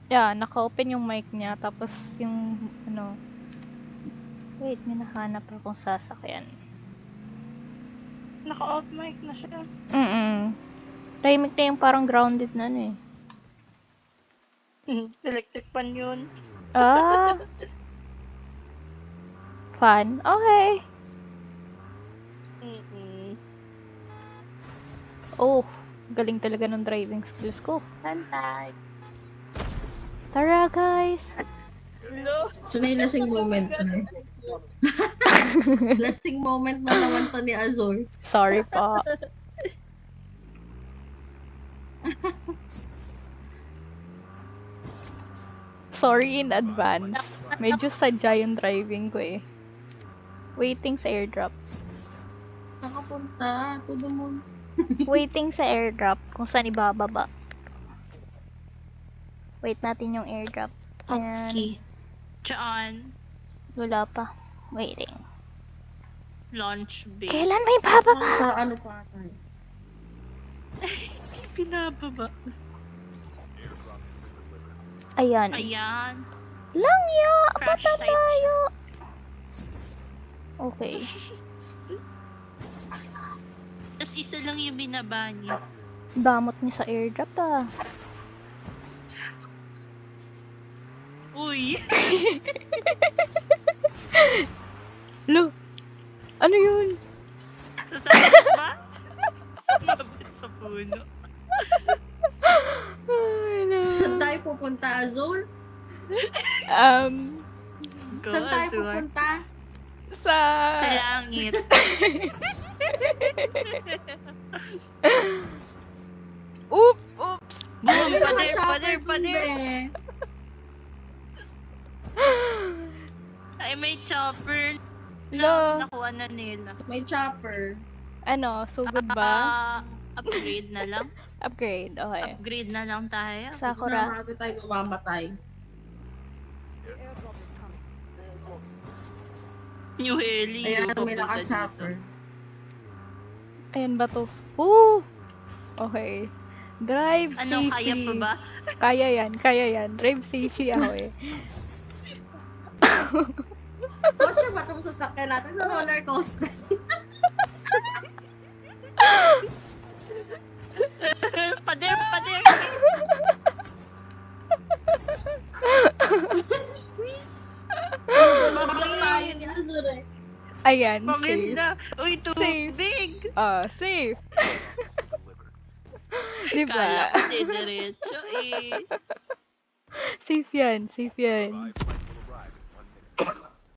Yeah, naka-open yung mic niya, tapos yung, ano, wait, may nahanap akong sasakyan. Naka-off mic na siya. Tahimik na yung parang grounded na ano eh. Electric pan yun. Ah, fun. Okay. Oh, galing talaga ng driving skills ko. Tantay. Tara, guys. Hello? So na yung lasing moment na. Lasing moment na naman to ni Azor. Sorry po. Sorry in advance. Medyo sadya yung driving ko eh. Waiting sa airdrop. Saan ka punta? To the moon. Waiting sa airdrop kung saan ibababa. Wait natin yung airdrop. Ayan. Okay. Diyan. Wala pa. Waiting. Launch base. Kailan may bababa? Sa ano pa tayo? Hindi pinababa. Ayan. Ayan. Langya! Crash Punta site tayo! Okay. Tapos isa lang yung binaba niya. Damot niya sa airdrop ah. Uy! Lo! Ano yun? Sasabot ba? Sasabot sa puno. Ay, no. Saan tayo pupunta, Azor? Go, Saan tayo Azor. pupunta? Sa langit. Oops! Boom! May mga Pader! chopper dun, be. Ay, may chopper. Lo! Nakuha na nila. May chopper. Ano, sugod ba? Upgrade na lang. Upgrade, okay. Upgrade na lang tayo. Sakura. Bago tayo mamamatay. New heli. Ayan, yung may papunta naka-chopper. Ayan ba to? Woo! Okay. Drive dito. Ano, safely. kaya pa ba? Kaya yan. Drive safely ako eh. Kotse ba itong sasakyan natin sa roller coaster? Pader! Babaglang tayo ni Azur eh. Ayan, safe. Maganda. Uy, tubig! Safe. Diba? Kala ko diretso eh. Safe yan.